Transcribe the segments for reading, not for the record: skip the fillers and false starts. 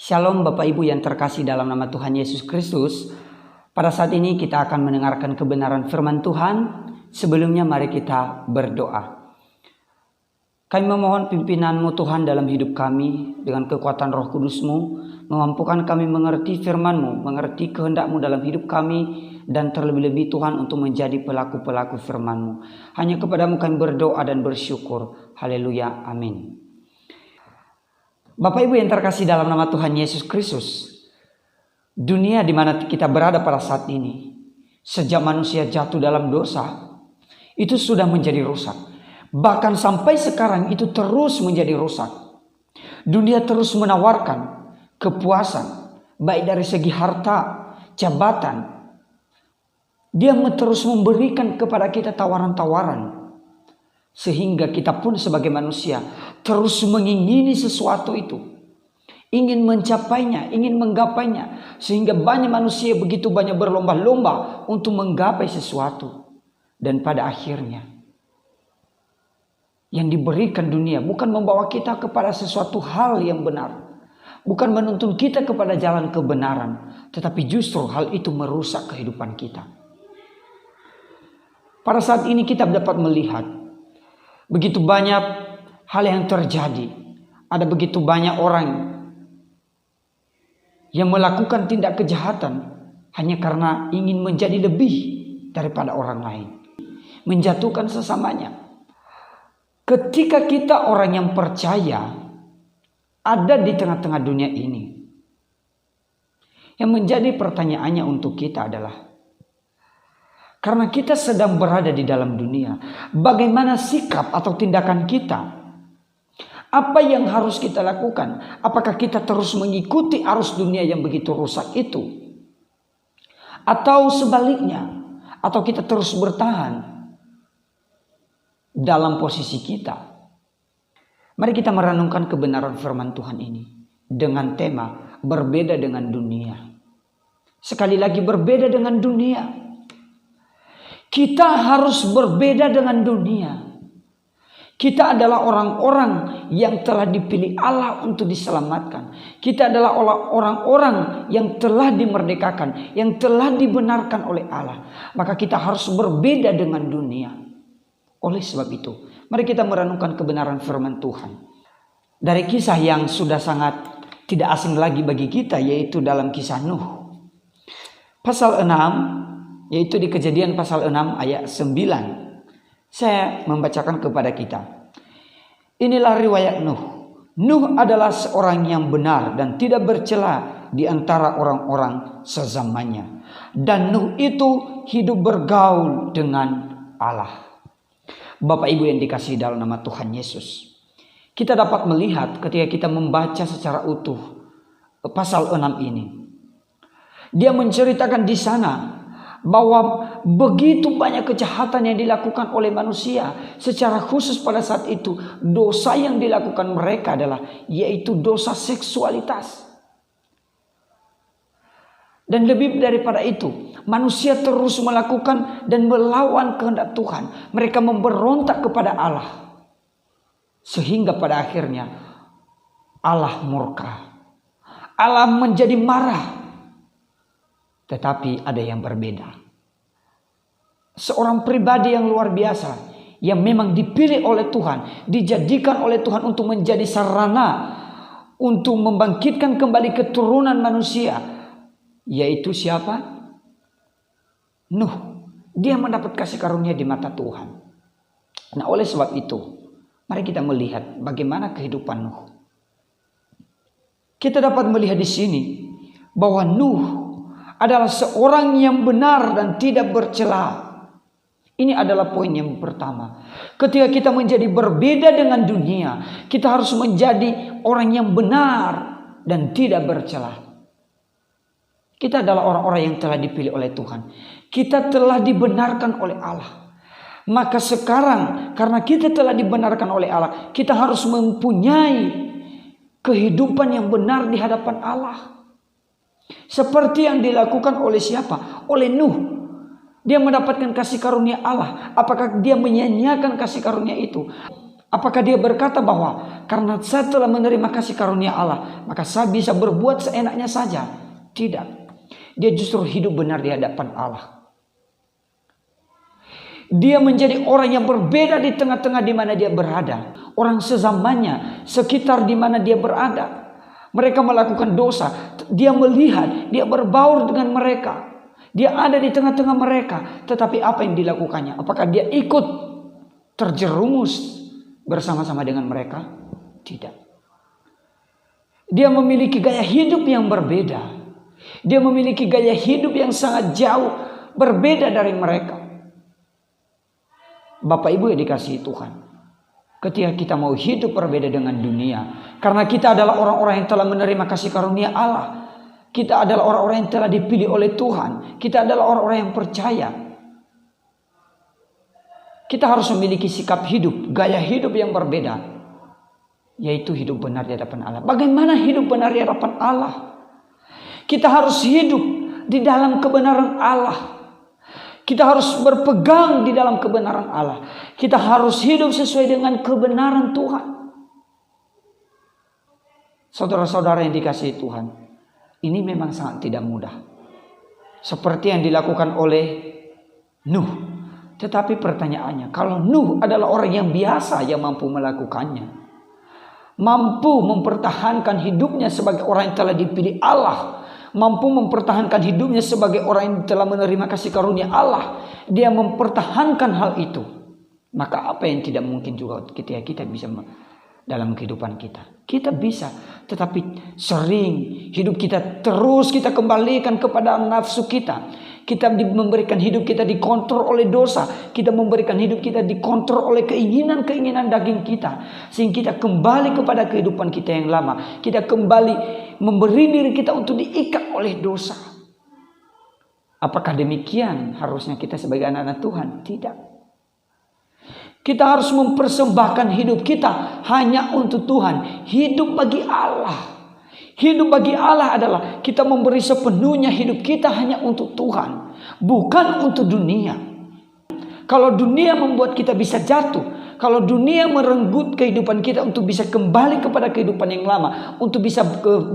Shalom Bapak Ibu yang terkasih dalam nama Tuhan Yesus Kristus. Pada saat ini kita akan mendengarkan kebenaran firman Tuhan. Sebelumnya mari kita berdoa. Kami memohon pimpinan-Mu Tuhan dalam hidup kami dengan kekuatan Roh Kudus-Mu. Memampukan kami mengerti firman-Mu, mengerti kehendak-Mu dalam hidup kami. Dan terlebih-lebih Tuhan untuk menjadi pelaku-pelaku firman-Mu. Hanya kepadamu kami berdoa dan bersyukur. Haleluya, amin. Bapak Ibu yang terkasih dalam nama Tuhan Yesus Kristus, dunia di mana kita berada pada saat ini, sejak manusia jatuh dalam dosa, itu sudah menjadi rusak. Bahkan sampai sekarang itu terus menjadi rusak. Dunia terus menawarkan kepuasan, baik dari segi harta, jabatan. Dia terus memberikan kepada kita tawaran-tawaran. Sehingga kita pun sebagai manusia terus mengingini sesuatu itu. Ingin mencapainya, ingin menggapainya. Sehingga banyak manusia begitu banyak berlomba-lomba untuk menggapai sesuatu. Dan pada akhirnya yang diberikan dunia bukan membawa kita kepada sesuatu hal yang benar. Bukan menuntun kita kepada jalan kebenaran. Tetapi justru hal itu merusak kehidupan kita. Pada saat ini kita dapat melihat begitu banyak hal yang terjadi. Ada begitu banyak orang yang melakukan tindak kejahatan hanya karena ingin menjadi lebih daripada orang lain. Menjatuhkan sesamanya. Ketika kita orang yang percaya ada di tengah-tengah dunia ini, yang menjadi pertanyaannya untuk kita adalah, karena kita sedang berada di dalam dunia, bagaimana sikap atau tindakan kita? Apa yang harus kita lakukan? Apakah kita terus mengikuti arus dunia yang begitu rusak itu? Atau sebaliknya? Atau kita terus bertahan dalam posisi kita? Mari kita merenungkan kebenaran firman Tuhan ini dengan tema berbeda dengan dunia. Sekali lagi berbeda dengan dunia. Kita harus berbeda dengan dunia. Kita adalah orang-orang yang telah dipilih Allah untuk diselamatkan. Kita adalah orang-orang yang telah dimerdekakan, yang telah dibenarkan oleh Allah. Maka kita harus berbeda dengan dunia. Oleh sebab itu, mari kita merenungkan kebenaran firman Tuhan. Dari kisah yang sudah sangat tidak asing lagi bagi kita, yaitu dalam kisah Nuh. Pasal 6. Yaitu di Kejadian pasal 6 ayat 9. Saya membacakan kepada kita. Inilah riwayat Nuh. Nuh adalah seorang yang benar dan tidak bercela di antara orang-orang sezamannya. Dan Nuh itu hidup bergaul dengan Allah. Bapak Ibu yang dikasihi dalam nama Tuhan Yesus. Kita dapat melihat ketika kita membaca secara utuh pasal 6 ini. Dia menceritakan di sana bahwa begitu banyak kejahatan yang dilakukan oleh manusia. Secara khusus pada saat itu, dosa yang dilakukan mereka adalah yaitu dosa seksualitas. Dan lebih daripada itu, manusia terus melakukan dan melawan kehendak Tuhan. Mereka memberontak kepada Allah. Sehingga pada akhirnya Allah murka. Allah menjadi marah. Tetapi ada yang berbeda. Seorang pribadi yang luar biasa, yang memang dipilih oleh Tuhan, dijadikan oleh Tuhan untuk menjadi sarana untuk membangkitkan kembali keturunan manusia. Yaitu siapa? Nuh. Dia mendapat kasih karunia di mata Tuhan. Nah, oleh sebab itu, mari kita melihat bagaimana kehidupan Nuh. Kita dapat melihat di sini bahwa Nuh adalah seorang yang benar dan tidak bercela. Ini adalah poin yang pertama. Ketika kita menjadi berbeda dengan dunia, kita harus menjadi orang yang benar dan tidak bercela. Kita adalah orang-orang yang telah dipilih oleh Tuhan. Kita telah dibenarkan oleh Allah. Maka sekarang karena kita telah dibenarkan oleh Allah, kita harus mempunyai kehidupan yang benar di hadapan Allah. Seperti yang dilakukan oleh siapa? Oleh Nuh. Dia mendapatkan kasih karunia Allah. Apakah dia menyia-nyiakan kasih karunia itu? Apakah dia berkata bahwa karena saya telah menerima kasih karunia Allah, maka saya bisa berbuat seenaknya saja? Tidak. Dia justru hidup benar di hadapan Allah. Dia menjadi orang yang berbeda di tengah-tengah di mana dia berada. Orang sezamannya, sekitar di mana dia berada. Mereka melakukan dosa. Dia melihat, dia berbaur dengan mereka. Dia ada di tengah-tengah mereka. Tetapi apa yang dilakukannya? Apakah dia ikut terjerumus bersama-sama dengan mereka? Tidak. Dia memiliki gaya hidup yang berbeda. Dia memiliki gaya hidup yang sangat jauh berbeda dari mereka. Bapak Ibu yang dikasihi Tuhan, ketika kita mau hidup berbeda dengan dunia, karena kita adalah orang-orang yang telah menerima kasih karunia Allah, kita adalah orang-orang yang telah dipilih oleh Tuhan, kita adalah orang-orang yang percaya, kita harus memiliki sikap hidup, gaya hidup yang berbeda, yaitu hidup benar di hadapan Allah. Bagaimana hidup benar di hadapan Allah? Kita harus hidup di dalam kebenaran Allah. Kita harus berpegang di dalam kebenaran Allah. Kita harus hidup sesuai dengan kebenaran Tuhan. Saudara-saudara yang dikasihi Tuhan, ini memang sangat tidak mudah. Seperti yang dilakukan oleh Nuh. Tetapi pertanyaannya, kalau Nuh adalah orang yang biasa yang mampu melakukannya, mampu mempertahankan hidupnya sebagai orang yang telah dipilih Allah, mampu mempertahankan hidupnya sebagai orang yang telah menerima kasih karunia Allah, dia mempertahankan hal itu, maka apa yang tidak mungkin juga ketika kita bisa dalam kehidupan kita. Kita bisa, tetapi sering hidup kita terus kita kembalikan kepada nafsu kita. Kita memberikan hidup kita dikontrol oleh dosa. Kita memberikan hidup kita dikontrol oleh keinginan-keinginan daging kita. Sehingga kita kembali kepada kehidupan kita yang lama. Kita kembali memberi diri kita untuk diikat oleh dosa. Apakah demikian harusnya kita sebagai anak-anak Tuhan? Tidak. Kita harus mempersembahkan hidup kita hanya untuk Tuhan. Hidup bagi Allah. Hidup bagi Allah adalah kita memberi sepenuhnya hidup kita hanya untuk Tuhan, bukan untuk dunia. Kalau dunia membuat kita bisa jatuh, kalau dunia merenggut kehidupan kita untuk bisa kembali kepada kehidupan yang lama, untuk bisa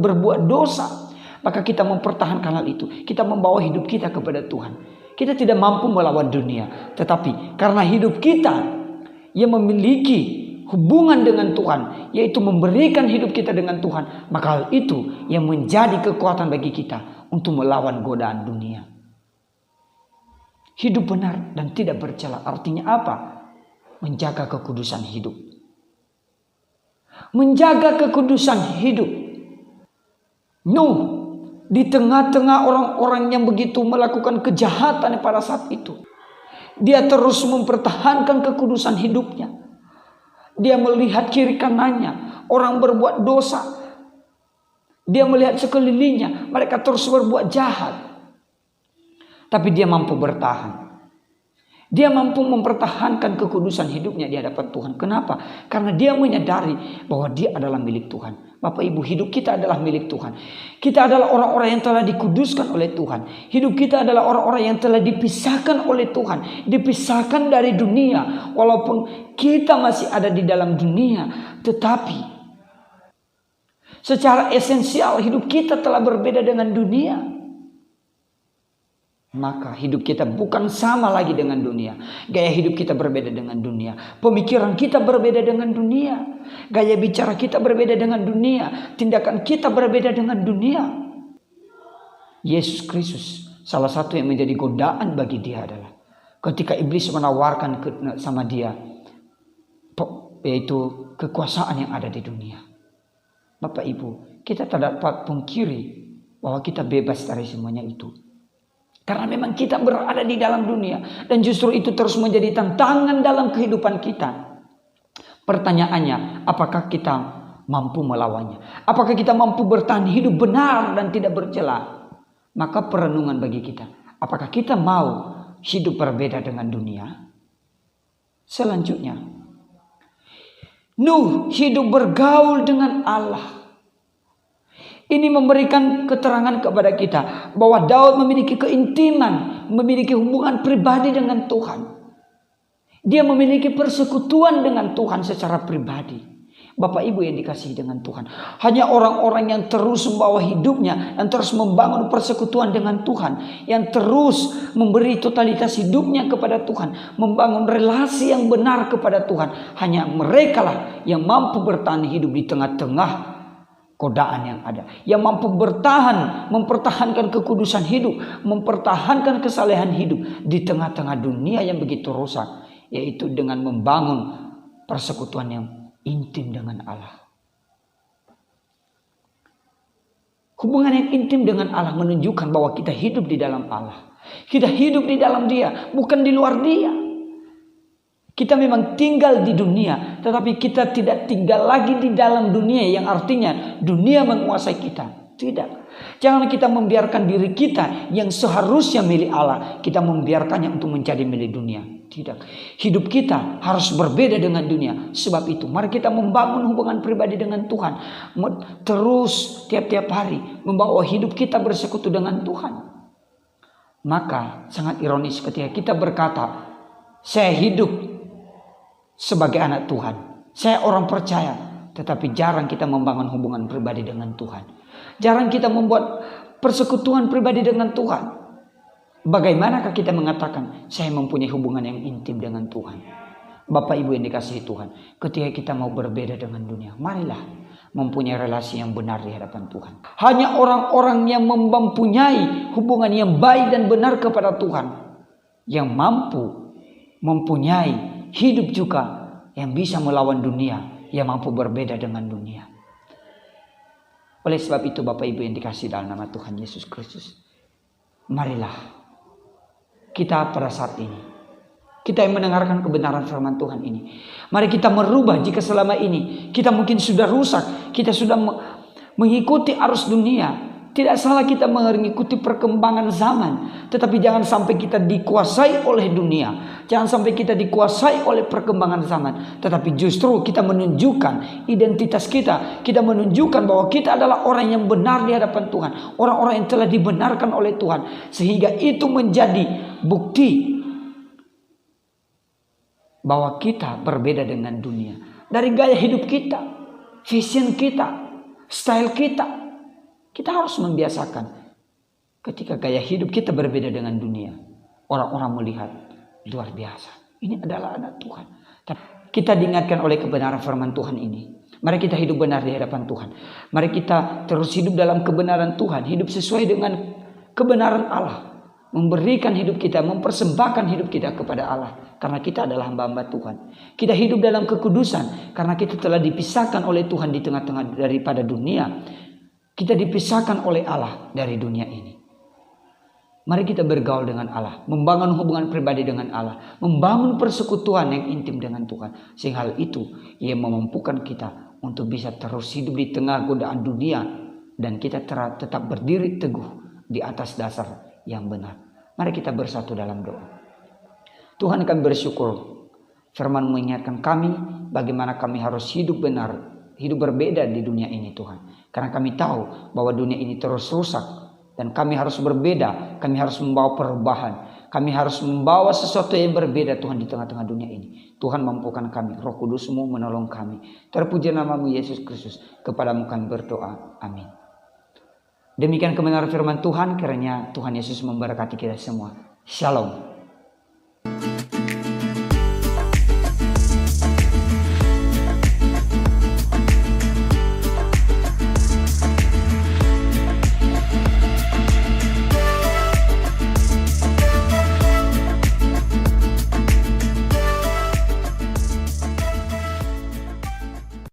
berbuat dosa, maka kita mempertahankan hal itu. Kita membawa hidup kita kepada Tuhan. Kita tidak mampu melawan dunia, tetapi karena hidup kita yang memiliki hubungan dengan Tuhan, yaitu memberikan hidup kita dengan Tuhan, maka hal itu yang menjadi kekuatan bagi kita untuk melawan godaan dunia. Hidup benar dan tidak bercela artinya apa? Menjaga kekudusan hidup. Menjaga kekudusan hidup. Nuh di tengah-tengah orang-orang yang begitu melakukan kejahatan pada saat itu, dia terus mempertahankan kekudusan hidupnya. Dia melihat kiri kanannya, orang berbuat dosa. Dia melihat sekelilingnya, mereka terus berbuat jahat. Tapi dia mampu bertahan. Dia mampu mempertahankan kekudusan hidupnya di hadapan Tuhan. Kenapa? Karena dia menyadari bahwa dia adalah milik Tuhan. Bapak Ibu, hidup kita adalah milik Tuhan. Kita adalah orang-orang yang telah dikuduskan oleh Tuhan. Hidup kita adalah orang-orang yang telah dipisahkan oleh Tuhan. Dipisahkan dari dunia. Walaupun kita masih ada di dalam dunia, tetapi secara esensial hidup kita telah berbeda dengan dunia. Maka hidup kita bukan sama lagi dengan dunia. Gaya hidup kita berbeda dengan dunia. Pemikiran kita berbeda dengan dunia. Gaya bicara kita berbeda dengan dunia. Tindakan kita berbeda dengan dunia. Yesus Kristus, salah satu yang menjadi godaan bagi dia adalah ketika iblis menawarkan sama dia, yaitu kekuasaan yang ada di dunia. Bapak Ibu, kita tidak dapat pungkiri bahwa kita bebas dari semuanya itu. Karena memang kita berada di dalam dunia. Dan justru itu terus menjadi tantangan dalam kehidupan kita. Pertanyaannya, apakah kita mampu melawannya? Apakah kita mampu bertahan hidup benar dan tidak bercela? Maka perenungan bagi kita. Apakah kita mau hidup berbeda dengan dunia? Selanjutnya, Nuh hidup bergaul dengan Allah. Ini memberikan keterangan kepada kita bahwa Daud memiliki keintiman, memiliki hubungan pribadi dengan Tuhan. Dia memiliki persekutuan dengan Tuhan secara pribadi. Bapak Ibu yang dikasihi dengan Tuhan. Hanya orang-orang yang terus membawa hidupnya dan terus membangun persekutuan dengan Tuhan. Yang terus memberi totalitas hidupnya kepada Tuhan. Membangun relasi yang benar kepada Tuhan. Hanya mereka lah yang mampu bertahan hidup di tengah-tengah godaan yang ada. Yang mampu bertahan, mempertahankan kekudusan hidup. Mempertahankan kesalehan hidup di tengah-tengah dunia yang begitu rusak. Yaitu dengan membangun persekutuan yang intim dengan Allah. Hubungan yang intim dengan Allah menunjukkan bahwa kita hidup di dalam Allah. Kita hidup di dalam Dia, bukan di luar Dia. Kita memang tinggal di dunia, tetapi kita tidak tinggal lagi di dalam dunia, yang artinya dunia menguasai kita. Tidak. Jangan kita membiarkan diri kita yang seharusnya milik Allah, kita membiarkannya untuk menjadi milik dunia. Tidak. Hidup kita harus berbeda dengan dunia. Sebab itu mari kita membangun hubungan pribadi dengan Tuhan. Terus tiap-tiap hari membawa hidup kita bersekutu dengan Tuhan. Maka sangat ironis ketika kita berkata, saya hidup sebagai anak Tuhan, saya orang percaya, tetapi jarang kita membangun hubungan pribadi dengan Tuhan. Jarang kita membuat persekutuan pribadi dengan Tuhan. Bagaimanakah kita mengatakan saya mempunyai hubungan yang intim dengan Tuhan? Bapak Ibu yang dikasihi Tuhan, ketika kita mau berbeda dengan dunia, marilah mempunyai relasi yang benar di hadapan Tuhan. Hanya orang-orang yang mempunyai hubungan yang baik dan benar kepada Tuhan, yang mampu mempunyai hidup juga yang bisa melawan dunia, yang mampu berbeda dengan dunia. Oleh sebab itu Bapak Ibu yang dikasihi dalam nama Tuhan Yesus Kristus, marilah kita pada saat ini, kita yang mendengarkan kebenaran firman Tuhan ini, mari kita merubah. Jika selama ini kita mungkin sudah rusak, kita sudah mengikuti arus dunia. Tidak salah kita mengikuti perkembangan zaman, tetapi jangan sampai kita dikuasai oleh dunia. Jangan sampai kita dikuasai oleh perkembangan zaman, tetapi justru kita menunjukkan identitas kita. Kita menunjukkan bahwa kita adalah orang yang benar di hadapan Tuhan, orang-orang yang telah dibenarkan oleh Tuhan, sehingga itu menjadi bukti bahwa kita berbeda dengan dunia. Dari gaya hidup kita, vision kita, style kita. Kita harus membiasakan ketika gaya hidup kita berbeda dengan dunia. Orang-orang melihat luar biasa. Ini adalah anak Tuhan. Kita diingatkan oleh kebenaran firman Tuhan ini. Mari kita hidup benar di hadapan Tuhan. Mari kita terus hidup dalam kebenaran Tuhan. Hidup sesuai dengan kebenaran Allah. Memberikan hidup kita, mempersembahkan hidup kita kepada Allah. Karena kita adalah hamba-hamba Tuhan. Kita hidup dalam kekudusan. Karena kita telah dipisahkan oleh Tuhan di tengah-tengah daripada dunia. Kita dipisahkan oleh Allah dari dunia ini. Mari kita bergaul dengan Allah. Membangun hubungan pribadi dengan Allah. Membangun persekutuan yang intim dengan Tuhan. Sehingga hal itu yang memampukan kita untuk bisa terus hidup di tengah godaan dunia. Dan kita tetap berdiri teguh di atas dasar yang benar. Mari kita bersatu dalam doa. Tuhan, kami bersyukur. Firman mengingatkan kami bagaimana kami harus hidup benar. Hidup berbeda di dunia ini Tuhan. Karena kami tahu bahwa dunia ini terus rusak. Dan kami harus berbeda. Kami harus membawa perubahan. Kami harus membawa sesuatu yang berbeda Tuhan di tengah-tengah dunia ini. Tuhan mampukan kami. Roh Kudus-Mu menolong kami. Terpuji nama-Mu Yesus Kristus. Kepadamu kami berdoa. Amin. Demikian kebenaran firman Tuhan. Kiranya Tuhan Yesus memberkati kita semua. Shalom.